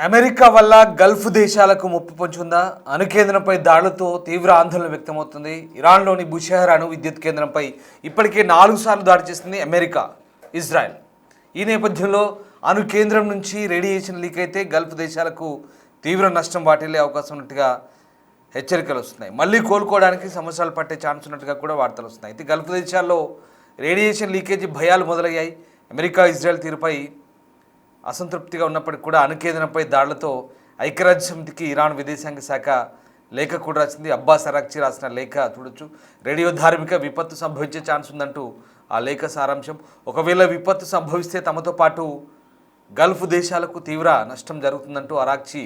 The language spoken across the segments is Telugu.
అమెరికా వల్ల గల్ఫ్ దేశాలకు ముప్పు పొంచుందా? అణు కేంద్రంపై దాడులతో తీవ్ర ఆందోళన వ్యక్తమవుతుంది. ఇరాన్లోని బుషెహర్ అణు విద్యుత్ కేంద్రంపై ఇప్పటికే 4 సార్లు దాడి చేసింది అమెరికా, ఇజ్రాయెల్. ఈ నేపథ్యంలో అణు కేంద్రం నుంచి రేడియేషన్ లీక్ అయితే గల్ఫ్ దేశాలకు తీవ్ర నష్టం వాటిల్లే అవకాశం ఉన్నట్టుగా హెచ్చరికలు వస్తున్నాయి. మళ్ళీ కోలుకోవడానికి సంవత్సరాలు పట్టే ఛాన్స్ ఉన్నట్టుగా కూడా వార్తలు వస్తున్నాయి. అయితే గల్ఫ్ దేశాల్లో రేడియేషన్ లీకేజీ భయాలు మొదలయ్యాయి. అమెరికా, ఇజ్రాయెల్ తీరుపై అసంతృప్తిగా ఉన్నప్పటికీ కూడా అణు కేంద్రంపై దాడులతో ఐక్యరాజ్య సమితికి ఇరాన్ విదేశాంగ శాఖ లేఖ కూడా రాసింది. అబ్బాస్ అరాక్చి రాసిన లేఖ చూడొచ్చు. రేడియో ధార్మిక విపత్తు సంభవించే ఛాన్స్ ఉందంటూ ఆ లేఖ సారాంశం. ఒకవేళ విపత్తు సంభవిస్తే తమతో పాటు గల్ఫ్ దేశాలకు తీవ్ర నష్టం జరుగుతుందంటూ అరాక్చి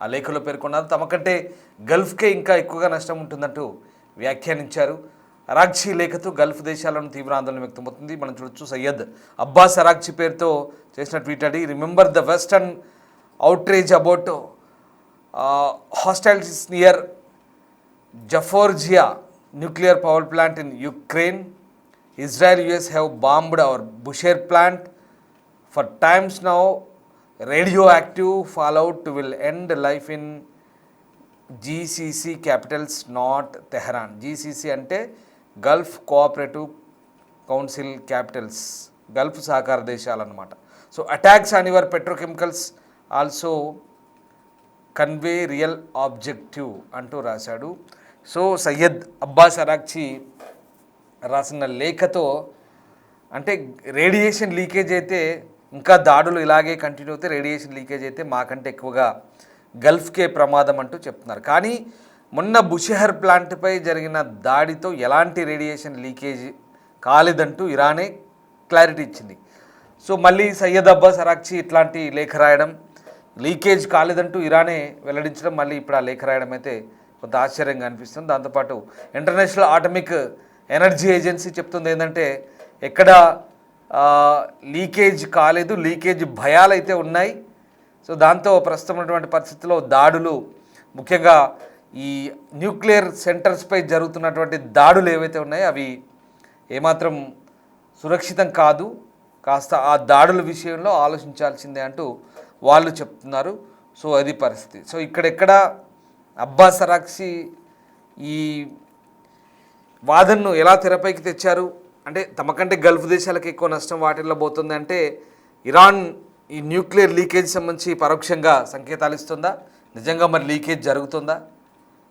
ఆ లేఖలో పేర్కొన్నారు. తమకంటే గల్ఫ్కే ఇంకా ఎక్కువగా నష్టం ఉంటుందంటూ వ్యాఖ్యానించారు. అరాక్చి లేఖతో గల్ఫ్ దేశాలను తీవ్ర ఆందోళన వ్యక్తమవుతుంది. మనం చూడొచ్చు. సయ్యద్ అబ్బాస్ అరాక్చి పేరుతో చేసిన ట్వీట్ అది. Remember the western outrage about hostilities near Zaporizhzhia nuclear power plant in Ukraine. Israel, US have bombed our Bushehr plant for times now. Radioactive fallout will end life in GCC capitals, not Tehran. GCC అంటే Gulf cooperative council Capitals, Gulf సహకార దేశాలు అన్నమాట. So attacks on your petrochemicals also convey real objective అంటూ రాశాడు. సో సయ్యద్ అబ్బాస్ అరాక్చి రాసిన లేఖతో అంటే రేడియేషన్ లీకేజ్ అయితే ఇంకా దాడులు ఇలాగే కంటిన్యూ అవుతే రేడియేషన్ లీకేజ్ అయితే మాకంటే ఎక్కువగా గల్ఫ్కే ప్రమాదం అంటూ చెప్తున్నారు. కానీ మొన్న బుషెహర్ ప్లాంట్పై జరిగిన దాడితో ఎలాంటి రేడియేషన్ లీకేజ్ కాలేదంటూ ఇరానే క్లారిటీ ఇచ్చింది. సో మళ్ళీ సయ్యద్ అబ్బాస్ అరాక్చి ఇట్లాంటి లేఖ రాయడం, లీకేజ్ కాలేదంటూ ఇరానే వెల్లడించడం, మళ్ళీ ఇప్పుడు ఆ లేఖ రాయడం అయితే కొంత ఆశ్చర్యంగా అనిపిస్తుంది. దాంతోపాటు ఇంటర్నేషనల్ ఆటమిక్ ఎనర్జీ ఏజెన్సీ చెప్తుంది ఏంటంటే ఎక్కడ లీకేజ్ కాలేదు, లీకేజ్ భయాలు అయితే ఉన్నాయి. సో దాంతో ప్రస్తుతం ఉన్నటువంటి పరిస్థితుల్లో దాడులు, ముఖ్యంగా ఈ న్యూక్లియర్ సెంటర్స్పై జరుగుతున్నటువంటి దాడులు ఏవైతే ఉన్నాయో అవి ఏమాత్రం సురక్షితం కాదు, కాస్త ఆ దాడుల విషయంలో ఆలోచించాల్సిందే అంటూ వాళ్ళు చెప్తున్నారు. సో అది పరిస్థితి. సో ఇక్కడెక్కడ అబ్బాస్ అరాక్చి ఈ వాదనను ఎలా తెరపైకి తెచ్చారు అంటే తమకంటే గల్ఫ్ దేశాలకు ఎక్కువ నష్టం వాటిల్లబోతుంది అంటే ఇరాన్ ఈ న్యూక్లియర్ లీకేజ్ సంబంధించి పరోక్షంగా సంకేతాలు ఇస్తుందా, నిజంగా మరి లీకేజ్ జరుగుతుందా?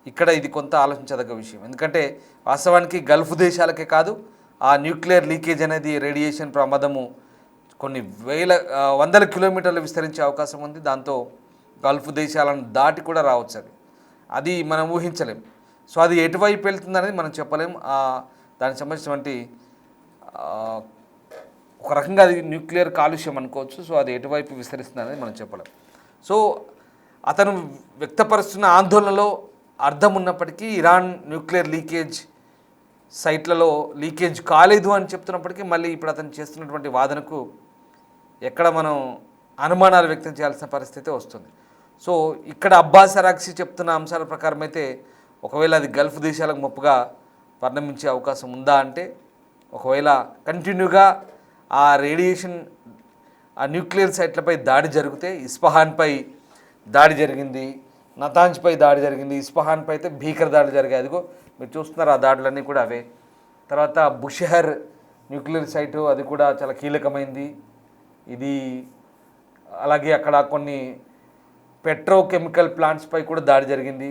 ఇక్కడ ఇది కొంత ఆలోచించదగ్గ విషయం. ఎందుకంటే వాస్తవానికి గల్ఫ్ దేశాలకే కాదు, ఆ న్యూక్లియర్ లీకేజ్ అనేది రేడియేషన్ ప్రమాదము కొన్ని వందల కిలోమీటర్లు విస్తరించే అవకాశం ఉంది. దాంతో గల్ఫ్ దేశాలను దాటి కూడా రావచ్చు. అది మనం ఊహించలేం. సో అది ఎటువైపు వెళ్తుంది అనేది మనం చెప్పలేం. దానికి సంబంధించినటువంటి ఒక రకంగా అది న్యూక్లియర్ కాలుష్యం అనుకోవచ్చు. సో అది ఎటువైపు విస్తరిస్తుంది అనేది మనం చెప్పలేం. సో అతను వ్యక్తపరుస్తున్న ఆందోళనలో అర్థం ఉన్నప్పటికీ ఇరాన్ న్యూక్లియర్ లీకేజ్ సైట్లలో లీకేజ్ కాలేదు అని చెప్తున్నప్పటికీ మళ్ళీ ఇప్పుడు అతను చేస్తున్నటువంటి వాదనకు ఎక్కడ మనం అనుమానాలు వ్యక్తం చేయాల్సిన పరిస్థితి వస్తుంది. సో ఇక్కడ అబ్బాస్ అరాక్చి చెప్తున్న అంశాల ప్రకారం అయితే ఒకవేళ అది గల్ఫ్ దేశాలకు ముప్పుగా పరిణమించే అవకాశం ఉందా అంటే ఒకవేళ కంటిన్యూగా ఆ రేడియేషన్ ఆ న్యూక్లియర్ సైట్లపై దాడి జరిగితే, ఇస్ఫహాన్పై దాడి జరిగింది, నతాంజ్పై దాడి జరిగింది, ఇస్ఫహాన్పై అయితే భీకర దాడి జరిగాయి. అదిగో మీరు చూస్తున్నారు, ఆ దాడులన్నీ కూడా అవే. తర్వాత బుషెహర్ న్యూక్లియర్ సైటు అది కూడా చాలా కీలకమైంది. ఇది అలాగే అక్కడ కొన్ని పెట్రోకెమికల్ ప్లాంట్స్పై కూడా దాడి జరిగింది.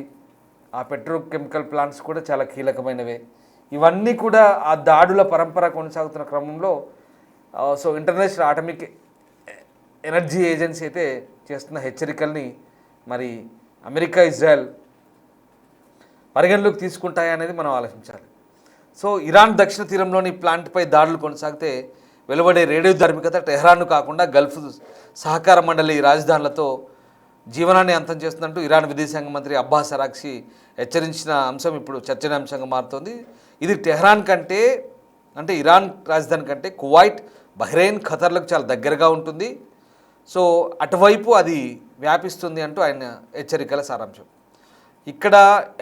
ఆ పెట్రోకెమికల్ ప్లాంట్స్ కూడా చాలా కీలకమైనవే. ఇవన్నీ కూడా ఆ దాడుల పరంపర కొనసాగుతున్న క్రమంలో so international atomic energy agency అయితే చేస్తున్న హెచ్చరికల్ని మరి అమెరికా, ఇజ్రాయెల్ పరిగణలోకి తీసుకుంటాయా అనేది మనం ఆలోచించాలి. సో ఇరాన్ దక్షిణ తీరంలోని ప్లాంట్పై దాడులు కొనసాగితే వెలువడే రేడియో ధార్మికత టెహ్రాన్ను కాకుండా గల్ఫ్ సహకార మండలి రాజధానులతో జీవనాన్ని అంతం చేస్తుందంటూ ఇరాన్ విదేశాంగ మంత్రి అబ్బాస్ అరాక్చి హెచ్చరించిన అంశం ఇప్పుడు చర్చనీయాంశంగా మారుతోంది. ఇది టెహ్రాన్ కంటే అంటే ఇరాన్ రాజధాని కంటే కువైట్, బహ్రెయిన్, ఖతర్లకు చాలా దగ్గరగా ఉంటుంది. సో అటువైపు అది వ్యాపిస్తుంది అంటూ ఆయన హెచ్చరికల సారాంశం. ఇక్కడ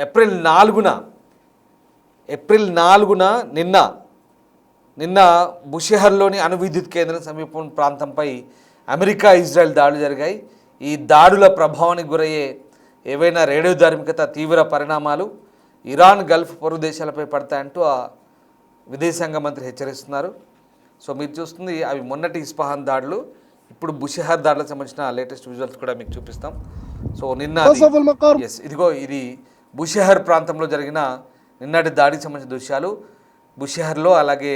ఏప్రిల్ 4న నిన్న బుషెహర్లోని అణు విద్యుత్ కేంద్రం సమీపం ప్రాంతంపై అమెరికా, ఇజ్రాయెల్ దాడులు జరిగాయి. ఈ దాడుల ప్రభావానికి గురయ్యే ఏవైనా రేడియో ధార్మికత తీవ్ర పరిణామాలు ఇరాన్ గల్ఫ్ పొరుగు దేశాలపై పడతాయంటూ ఆ విదేశాంగ మంత్రి హెచ్చరిస్తున్నారు. సో మీరు చూస్తుంది అవి మొన్నటి ఇస్ఫహాన్ దాడులు, ఇప్పుడు బుషెహర్ దాడులకు సంబంధించిన లేటెస్ట్ విజువల్స్ కూడా మీకు చూపిస్తాం. సో నిన్న ఇదిగో ఇది బుషెహర్ ప్రాంతంలో జరిగిన నిన్నటి దాడికి సంబంధించిన దృశ్యాలు. బుషెహర్లో అలాగే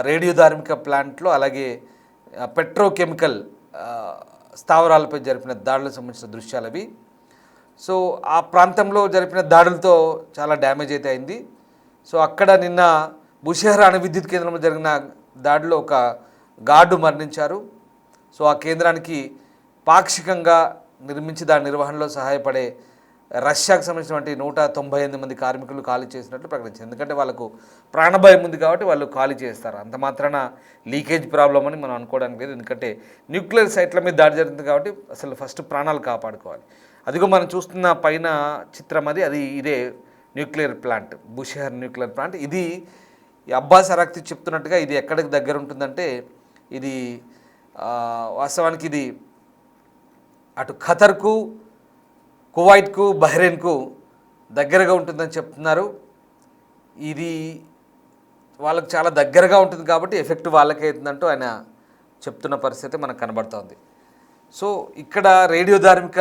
రేడియో ధార్మిక ప్లాంట్లో అలాగే పెట్రోకెమికల్ స్థావరాలపై జరిపిన దాడులకు సంబంధించిన దృశ్యాలు అవి. సో ఆ ప్రాంతంలో జరిపిన దాడులతో చాలా డ్యామేజ్ అయితే అయింది. సో అక్కడ నిన్న బుషెహర్ అణు విద్యుత్ కేంద్రంలో జరిగిన దాడిలో ఒక గార్డు మరణించారు. సో ఆ కేంద్రానికి పాక్షికంగా నిర్మించి దాని నిర్వహణలో సహాయపడే రష్యాకు సంబంధించినటువంటి 198 మంది కార్మికులు ఖాళీ చేసినట్లు ప్రకటించారు. ఎందుకంటే వాళ్ళకు ప్రాణభయం ఉంది కాబట్టి వాళ్ళు ఖాళీ చేస్తారు. అంత మాత్రాన లీకేజ్ ప్రాబ్లం అని మనం అనుకోవడానికి లేదు. ఎందుకంటే న్యూక్లియర్ సైట్ల మీద దాడి జరుగుతుంది కాబట్టి అసలు ఫస్ట్ ప్రాణాలు కాపాడుకోవాలి. అదిగో మనం చూస్తున్న పైన చిత్రం అది ఇదే nuclear plant, Bushehr nuclear plant. ఇది అబ్బాస్ అరాక్తి చెప్తున్నట్టుగా ఇది ఎక్కడికి దగ్గర ఉంటుందంటే ఇది వాస్తవానికి ఇది అటు ఖతర్కు, కువైట్కు, బహ్రెయిన్కు దగ్గరగా ఉంటుందని చెప్తున్నారు. ఇది వాళ్ళకు చాలా దగ్గరగా ఉంటుంది కాబట్టి ఎఫెక్ట్ వాళ్ళకే అవుతుందంటూ ఆయన చెప్తున్న పరిస్థితి మనకు కనబడుతోంది. సో ఇక్కడ రేడియో ధార్మిక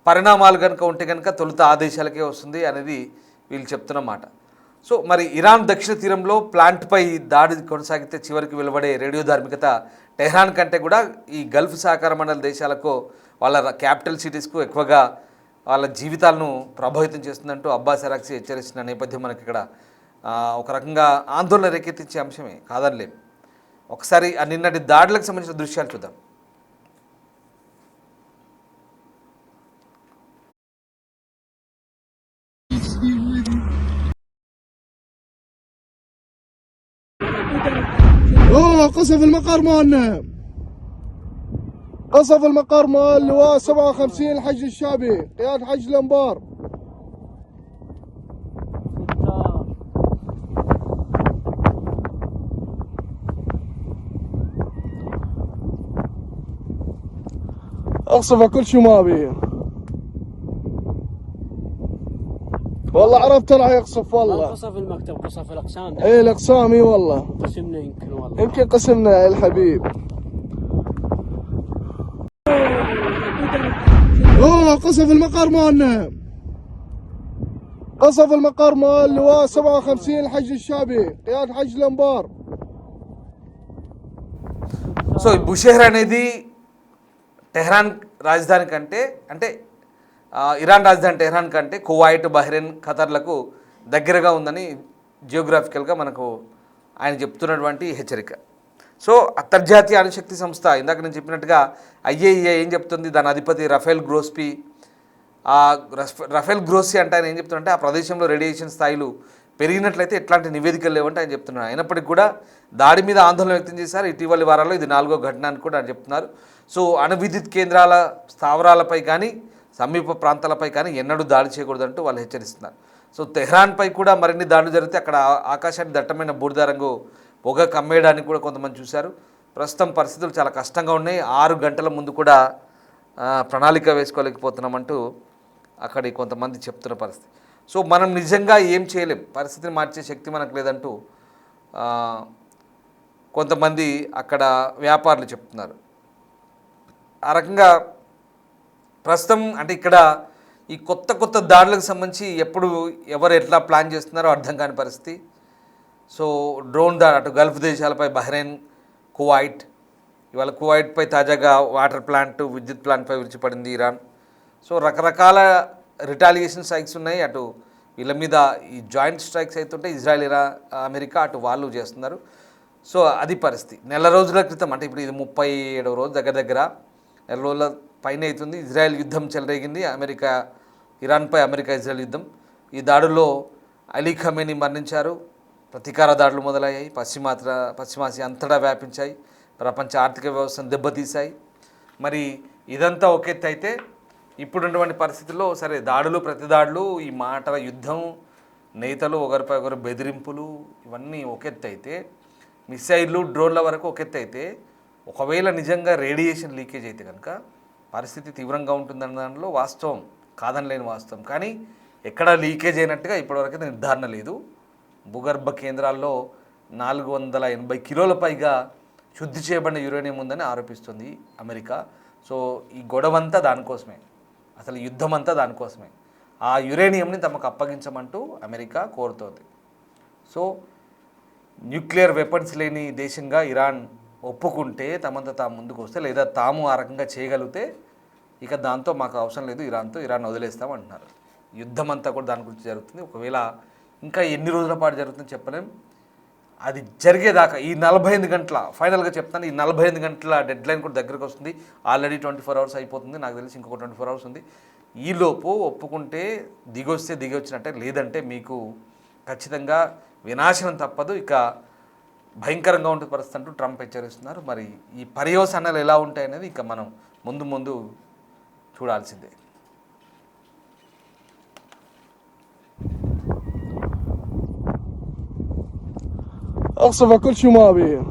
పరిణామాలు కనుక ఉంటే కనుక తొలుత ఆదేశాలకే వస్తుంది అనేది వీళ్ళు చెప్తున్న మాట. సో మరి ఇరాన్ దక్షిణ తీరంలో ప్లాంట్పై దాడి కొనసాగితే చివరికి వెలువడే రేడియో ధార్మికత టెహ్రాన్ కంటే కూడా ఈ గల్ఫ్ సహకార మండలి దేశాలకు వాళ్ళ క్యాపిటల్ సిటీస్కు ఎక్కువగా వాళ్ళ జీవితాలను ప్రభావితం చేస్తుందంటూ అబ్బాస్ అరాక్సీ హెచ్చరిస్తున్న నేపథ్యం మనకి ఇక్కడ ఒక రకంగా ఆందోళన రేకెత్తించే అంశమే కాదనిలేం. ఒకసారి ఆ నిన్నటి దాడులకు సంబంధించిన దృశ్యాలు చూద్దాం. قصف المقر مالنا، قصف المقر مال لواء 57 الحج الشعبي قيادة حج الانبار. اقصف كل شيء ما بيه والله. عرفت راح يقصف والله. قصف المكتب، قصف الاقسام. اي الاقسام اي والله. قسمنا يمكن والله. يمكن قسمنا يا الحبيب. قصف المقر مالنا، قصف المقر مال لواء 57 الحج الشعبي قيادة حج الانبار. సో బుషెహర్ అనేది టెహ్రాన్ రాజధాని కంటే అంటే ఇరాన్ రాజధాని టెహ్రాన్ కంటే కువైట్, బహ్రెయిన్, ఖతర్లకు దగ్గరగా ఉందని జియోగ్రాఫికల్గా మనకు ఆయన చెప్తున్నటువంటి హెచ్చరిక. సో అంతర్జాతీయ అణుశక్తి సంస్థ ఇందాక నేను చెప్పినట్టుగా IAEA ఏం చెప్తుంది, దాని అధిపతి రఫేల్ గ్రోస్పీ అంటే ఆయన ఏం చెప్తున్నారంటే ఆ ప్రదేశంలో రేడియేషన్ స్థాయిలు పెరిగినట్లయితే ఎట్లాంటి నివేదికలు లేవంటే ఆయన చెప్తున్నారు. అయినప్పటికీ కూడా దాడి మీద ఆందోళన వ్యక్తం చేశారు. ఇటీవలి వారాల్లో ఇది 4వ ఘటన అని కూడా ఆయన చెప్తున్నారు. సో అణు విద్యుత్ కేంద్రాల స్థావరాలపై కానీ సమీప ప్రాంతాలపై కానీ ఎన్నడూ దాడి చేయకూడదంటూ వాళ్ళు హెచ్చరిస్తున్నారు. సో తెహ్రాన్పై కూడా మరిన్ని దాడులు జరిగితే అక్కడ ఆకాశాన్ని దట్టమైన బూడిద రంగు పొగ కమ్మేయడానికి కూడా కొంతమంది చూశారు. ప్రస్తుతం పరిస్థితులు చాలా కష్టంగా ఉన్నాయి. 6 గంటల ముందు కూడా ప్రణాళిక వేసుకోలేకపోతున్నామంటూ అక్కడి కొంతమంది చెప్తున్న పరిస్థితి. సో మనం నిజంగా ఏం చేయలేం, పరిస్థితిని మార్చే శక్తి మనకు లేదంటూ కొంతమంది అక్కడ వ్యాపారులు చెప్తున్నారు. ఆ రకంగా ప్రస్తుతం అంటే ఇక్కడ ఈ కొత్త దాడులకు సంబంధించి ఎప్పుడు ఎవరు ఎట్లా ప్లాన్ చేస్తున్నారో అర్థం కాని పరిస్థితి. సో డ్రోన్ దాడి అటు గల్ఫ్ దేశాలపై బహ్రెయిన్, కువైట్, ఇవాళ కువైట్పై తాజాగా వాటర్ ప్లాంట్, విద్యుత్ ప్లాంట్పై విడిచిపడింది ఇరాన్. సో రకరకాల రిటాలియేషన్ స్ట్రైక్స్ ఉన్నాయి. అటు వీళ్ళ మీద ఈ జాయింట్ స్ట్రైక్స్ అవుతుంటే ఇజ్రాయెల్, అమెరికా అటు వాళ్ళు చేస్తున్నారు. సో అది పరిస్థితి. నెల రోజుల క్రితం అంటే ఇప్పుడు ఇది 37వ రోజు దగ్గర నెల రోజుల పైన అవుతుంది ఇజ్రాయెల్ యుద్ధం చెలరేగింది. ఇరాన్పై అమెరికా ఇజ్రాయెల్ యుద్ధం. ఈ దాడుల్లో అలీ ఖమేనీ మరణించారు. ప్రతీకార దాడులు మొదలయ్యాయి. పశ్చిమాసియా అంతటా వ్యాపించాయి. ప్రపంచ ఆర్థిక వ్యవస్థను దెబ్బతీశాయి. మరి ఇదంతా ఒక ఎత్తు అయితే ఇప్పుడున్నటువంటి పరిస్థితుల్లో సరే దాడులు, ప్రతి దాడులు, ఈ మాటల యుద్ధం, నేతలు ఒకరిపై ఒకరు బెదిరింపులు ఇవన్నీ ఒక ఎత్తు అయితే, మిసైళ్ళు, డ్రోన్ల వరకు ఒక ఎత్తు అయితే, ఒకవేళ నిజంగా రేడియేషన్ లీకేజ్ అయితే కనుక పరిస్థితి తీవ్రంగా ఉంటుందన్న దాంట్లో వాస్తవం, కాదనలేని వాస్తవం. కానీ ఎక్కడా లీకేజ్ అయినట్టుగా ఇప్పటివరకు నిర్ధారణ లేదు. భూగర్భ కేంద్రాల్లో 480 కిలోల పైగా శుద్ధి చేయబడిన యురేనియం ఉందని ఆరోపిస్తుంది అమెరికా. సో ఈ గొడవంతా దానికోసమే, అసలు యుద్ధం అంతా దానికోసమే. ఆ యురేనియంని తమకు అప్పగించమంటూ అమెరికా కోరుతోంది. సో న్యూక్లియర్ వెపన్స్ లేని దేశంగా ఇరాన్ ఒప్పుకుంటే, తమంతా తాము ముందుకు వస్తే, లేదా తాము ఆ రకంగా చేయగలిగితే ఇక దాంతో మాకు అవసరం లేదు, ఇరాన్ వదిలేస్తామంటున్నారు. యుద్ధం అంతా కూడా దాని గురించి జరుగుతుంది. ఒకవేళ ఇంకా ఎన్ని రోజుల పాటు జరుగుతుందని చెప్పలేం. అది జరిగేదాకా ఈ 48 గంటల, ఫైనల్గా చెప్తాను, ఈ 48 గంటల డెడ్ లైన్ కూడా దగ్గరకు వస్తుంది. ఆల్రెడీ 24 అవర్స్ అయిపోతుంది, నాకు తెలిసి ఇంకొక 24 అవర్స్ ఉంది. ఈలోపు ఒప్పుకుంటే దిగొస్తే దిగి వచ్చినట్టే, లేదంటే మీకు ఖచ్చితంగా వినాశనం తప్పదు, ఇక భయంకరంగా ఉంటుంది పరిస్థితి అంటూ ట్రంప్ హెచ్చరిస్తున్నారు. మరి ఈ పర్యవసానాలు ఎలా ఉంటాయనేది ఇక మనం ముందు చూడాల్సిందే. اغصب كل شيء ما ابي